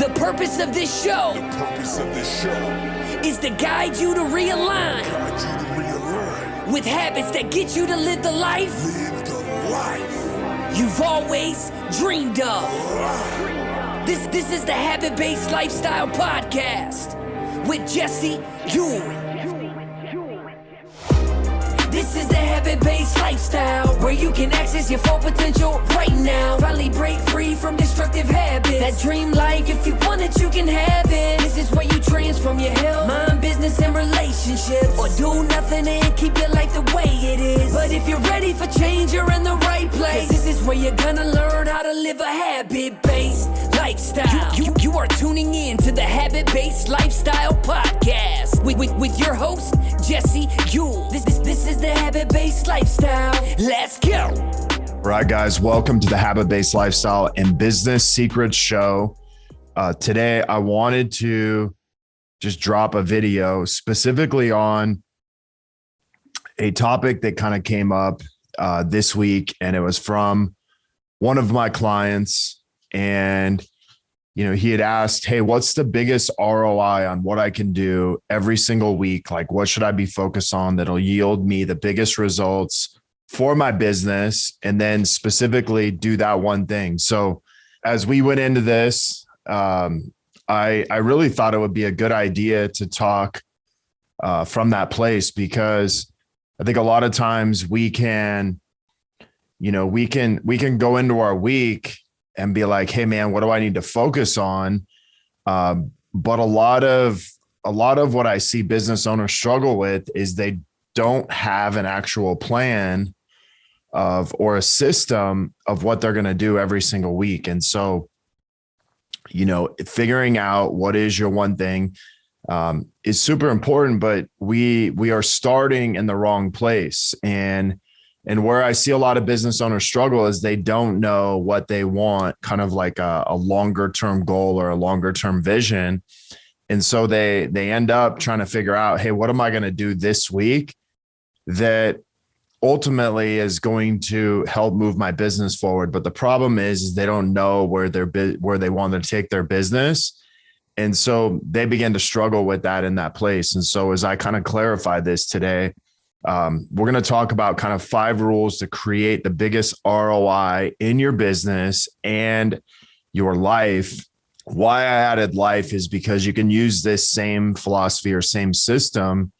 The purpose of this show is to guide you to realign with habits that get you to live the life you've always dreamed of. This is the Habit-Based Lifestyle Podcast with Jesse Yield. This is the Habit-Based Lifestyle, where you can access your full potential right now. Finally break free from destructive habits. That dream life, if you want it, you can have it. This is where you transform your health, mind, business, and relationships. Or do nothing and keep your life the way it is. But if you're ready for change, you're in the right place. This is where you're gonna learn how to live a habit-based lifestyle. You are tuning in to the Habit-Based Lifestyle Podcast with your host, Jesse Yield. This is the Habit-Based Lifestyle. Let's go. All right, guys, welcome to the Habit-Based Lifestyle and Business Secrets Show. Today, I wanted to just drop a video specifically on a topic that kind of came up this week, and it was from one of my clients. And he had asked, hey, what's the biggest ROI on what I can do every single week? Like, what should I be focused on that'll yield me the biggest results for my business? And then specifically do that one thing. So as we went into this, I really thought it would be a good idea to talk from that place, because I think a lot of times we can go into our week and be like, hey man, what do I need to focus on? But a lot of what I see business owners struggle with is they don't have an actual plan or a system of what they're going to do every single week. And so, figuring out what is your one thing is super important, but we are starting in the wrong place. And where I see a lot of business owners struggle is they don't know what they want, kind of like a longer term goal or a longer term vision. And so they end up trying to figure out, hey, what am I going to do this week that ultimately is going to help move my business forward? But the problem is they don't know where they want to take their business. And so they begin to struggle with that in that place. And so as I kind of clarify this today, we're going to talk about kind of 5 rules to create the biggest ROI in your business and your life. Why I added life is because you can use this same philosophy or same system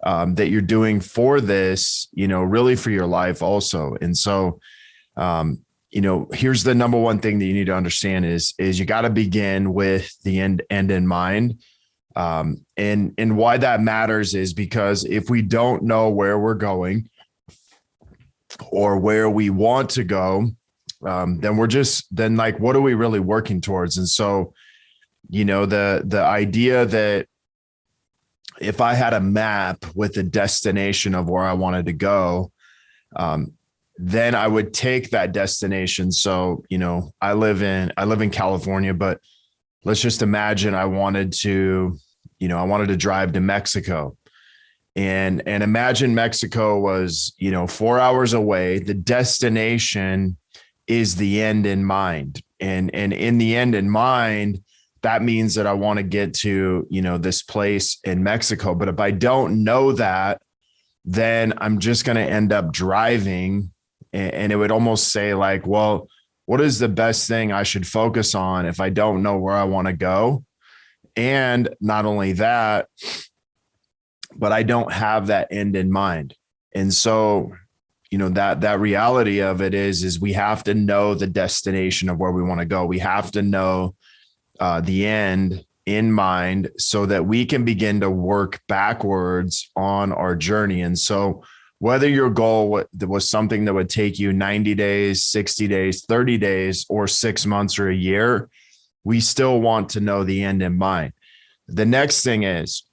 that you're doing for this, really for your life also. And so, here's the number one thing that you need to understand is you got to begin with the end in mind. And why that matters is because if we don't know where we're going or where we want to go, then what are we really working towards? And so, the idea that if I had a map with a destination of where I wanted to go, then I would take that destination. So, I live in California, but let's just imagine I wanted to drive to Mexico, and imagine Mexico was, 4 hours away. The destination is the end in mind. And in the end in mind, that means that I want to get to, this place in Mexico. But if I don't know that, then I'm just going to end up driving. And it would almost say like, well, what is the best thing I should focus on if I don't know where I want to go? And not only that, but I don't have that end in mind. And so, that reality of it is we have to know the destination of where we want to go. We have to know the end in mind so that we can begin to work backwards on our journey. And so whether your goal was something that would take you 90 days, 60 days, 30 days, or 6 months or a year, we still want to know the end in mind. The next thing is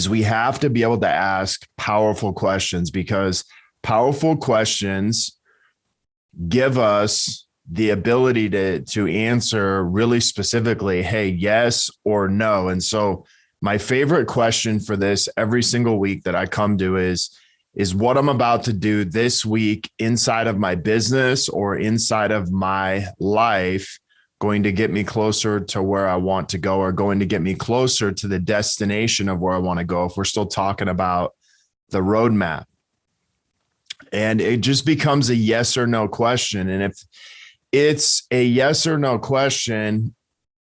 we have to be able to ask powerful questions, because powerful questions give us the ability to answer really specifically, hey, yes or no. And so my favorite question for this every single week that I come to is what I'm about to do this week inside of my business or inside of my life going to get me closer to where I want to go, or going to get me closer to the destination of where I want to go, if we're still talking about the roadmap. And it just becomes a yes or no question. And if it's a yes or no question,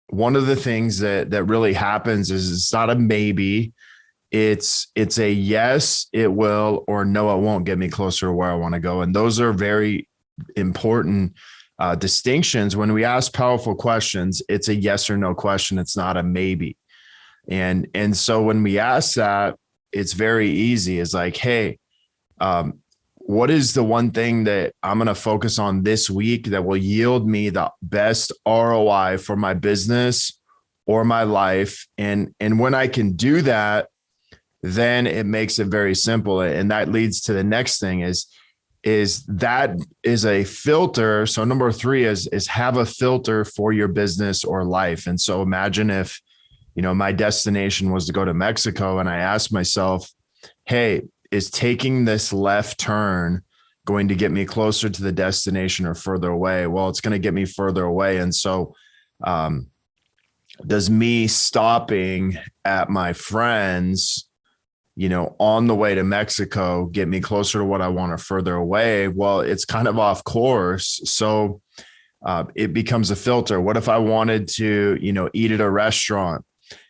one of the things that really happens is it's not a maybe. It's a yes, it will, or no, it won't get me closer to where I want to go. And those are very important distinctions. When we ask powerful questions, it's a yes or no question. It's not a maybe. And so when we ask that, it's very easy. It's like, hey, what is the one thing that I'm going to focus on this week that will yield me the best ROI for my business or my life? And when I can do that, then it makes it very simple. And that leads to the next thing is that is a filter. So number 3 is have a filter for your business or life. And so imagine if, my destination was to go to Mexico, and I asked myself, hey, is taking this left turn going to get me closer to the destination or further away? Well, it's going to get me further away. And so, does me stopping at my friends, on the way to Mexico get me closer to what I want or further away? Well, it's kind of off course. So, it becomes a filter. What if I wanted to, eat at a restaurant,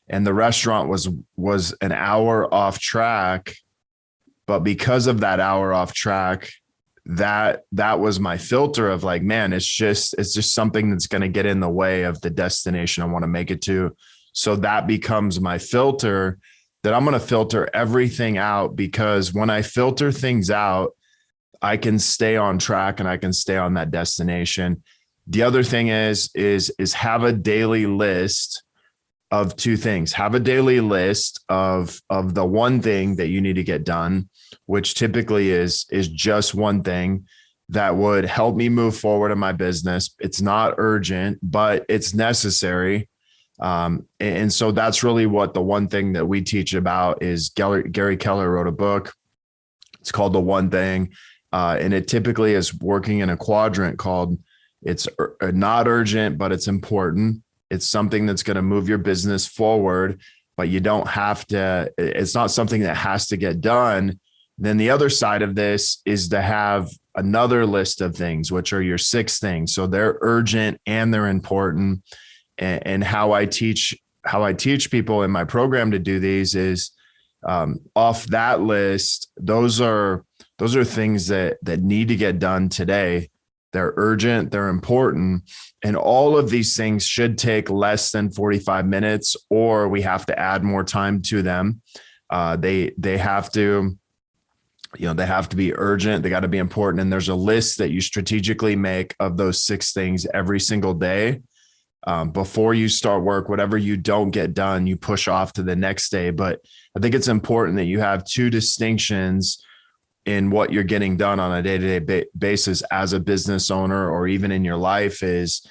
and the restaurant was an hour off track, but because of that hour off track, that was my filter of like, man, it's just something that's going to get in the way of the destination I want to make it to. So that becomes my filter, that I'm going to filter everything out, because when I filter things out, I can stay on track and I can stay on that destination. The other thing is have a daily list of 2 things. Have a daily list of the one thing that you need to get done, which typically is just one thing that would help me move forward in my business. It's not urgent, but it's necessary. And so that's really what the one thing that we teach about is. Gary Keller wrote a book. It's called The One Thing. And it typically is working in a quadrant called it's not urgent, but it's important. It's something that's going to move your business forward, but you don't have to, it's not something that has to get done. Then the other side of this is to have another list of things, which are your 6 things. So they're urgent and they're important. And how I teach people in my program to do these is off that list. Those are things that need to get done today. They're urgent, they're important. And all of these things should take less than 45 minutes, or we have to add more time to them. They have to, they have to be urgent. They got to be important. And there's a list that you strategically make of those 6 things every single day. Before you start work, whatever you don't get done, you push off to the next day. But I think it's important that you have 2 distinctions in what you're getting done on a day-to-day basis as a business owner, or even in your life is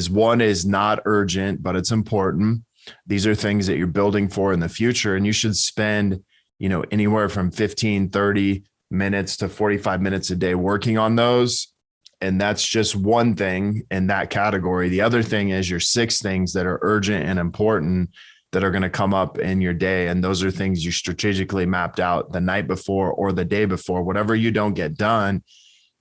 one is not urgent, but it's important. These are things that you're building for in the future. And you should spend, anywhere from 15, 30 minutes to 45 minutes a day working on those. And that's just one thing in that category. The other thing is your 6 things that are urgent and important that are going to come up in your day. And those are things you strategically mapped out the night before or the day before. Whatever you don't get done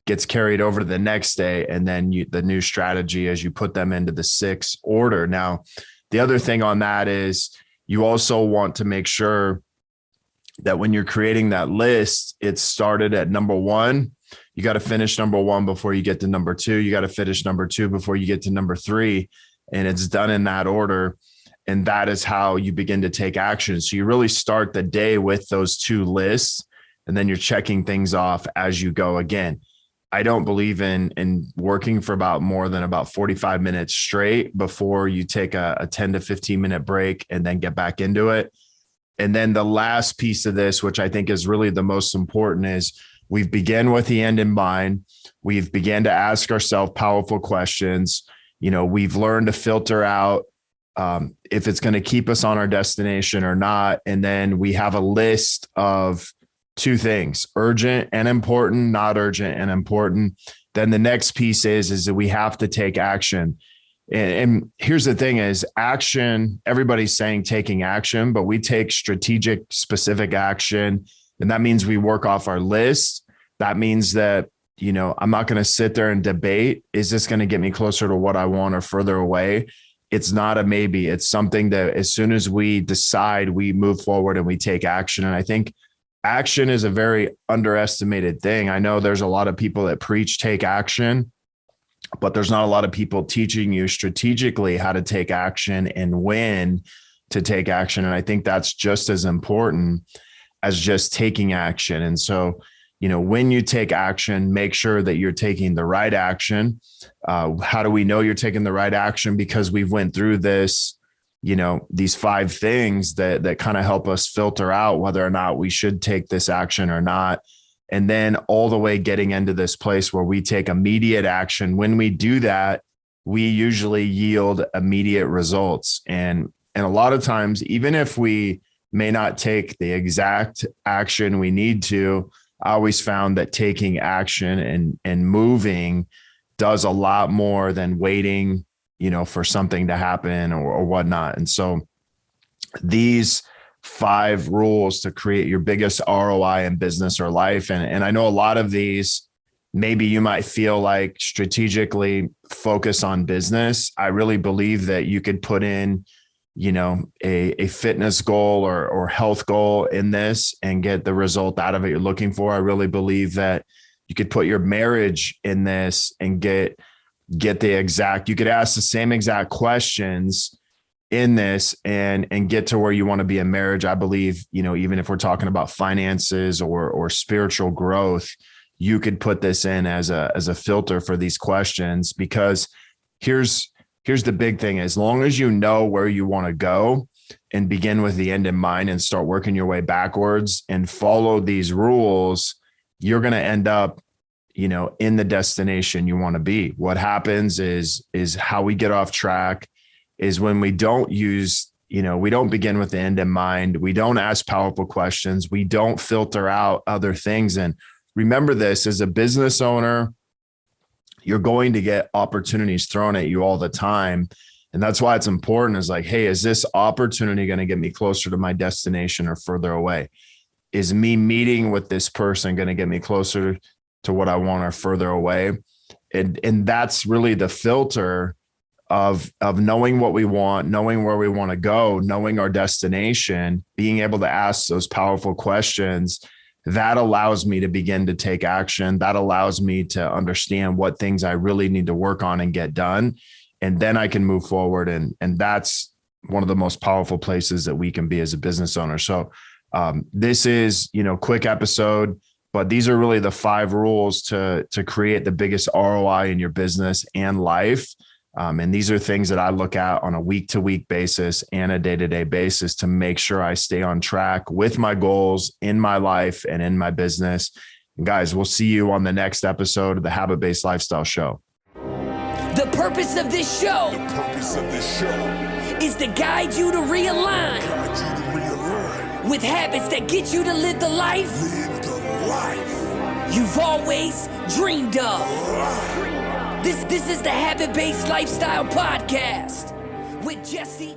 gets carried over to the next day. And then the new strategy as you put them into the 6 order. Now, the other thing on that is you also want to make sure that when you're creating that list, it's started at number 1. You got to finish number 1 before you get to number 2. You got to finish number 2 before you get to number 3. And it's done in that order. And that is how you begin to take action. So you really start the day with those 2 lists, and then you're checking things off as you go. Again, I don't believe in working for more than 45 minutes straight before you take a 10 to 15 minute break and then get back into it. And then the last piece of this, which I think is really the most important, is we've begun with the end in mind. We've began to ask ourselves powerful questions. We've learned to filter out if it's going to keep us on our destination or not. And then we have a list of 2 things, urgent and important, not urgent and important. Then the next piece is that we have to take action. And here's the thing is action, everybody's saying taking action, but we take strategic, specific action. And that means we work off our list. That means that, I'm not going to sit there and debate, is this going to get me closer to what I want or further away? It's not a maybe. It's something that as soon as we decide, we move forward and we take action. And I think action is a very underestimated thing. I know there's a lot of people that preach take action, but there's not a lot of people teaching you strategically how to take action and when to take action. And I think that's just as important as just taking action. And so, when you take action, make sure that you're taking the right action. How do we know you're taking the right action? Because we've went through this, these 5 things that kind of help us filter out whether or not we should take this action or not. And then all the way getting into this place where we take immediate action. When we do that, we usually yield immediate results. And a lot of times, even if we may not take the exact action we need to, I always found that taking action and moving does a lot more than waiting, for something to happen or whatnot. And so these 5 rules to create your biggest ROI in business or life. And I know a lot of these, maybe you might feel like strategically focus on business. I really believe that you could put in, a fitness goal or health goal in this and get the result out of it you're looking for. I really believe that you could put your marriage in this and get you could ask the same exact questions in this and get to where you want to be in marriage. I believe, even if we're talking about finances or spiritual growth, you could put this in as a filter for these questions, because here's the big thing. As long as you know where you want to go and begin with the end in mind and start working your way backwards and follow these rules, you're going to end up, in the destination you want to be. What happens is how we get off track is when we don't use, we don't begin with the end in mind. We don't ask powerful questions. We don't filter out other things. And remember this, as a business owner, you're going to get opportunities thrown at you all the time. And that's why it's important, is like, hey, is this opportunity going to get me closer to my destination or further away? Is me meeting with this person going to get me closer to what I want or further away? And that's really the filter of knowing what we want, knowing where we want to go, knowing our destination, being able to ask those powerful questions. That allows me to begin to take action. That allows me to understand what things I really need to work on and get done. And then I can move forward. And that's one of the most powerful places that we can be as a business owner. So this is, quick episode, but these are really the 5 rules to create the biggest ROI in your business and life. And these are things that I look at on a week-to-week basis and a day-to-day basis to make sure I stay on track with my goals in my life and in my business. And guys, we'll see you on the next episode of the Habit-Based Lifestyle Show. The purpose of this show is to guide you to realign with habits that get you to live the life you've always dreamed of. This is the Habit-Based Lifestyle Podcast with Jesse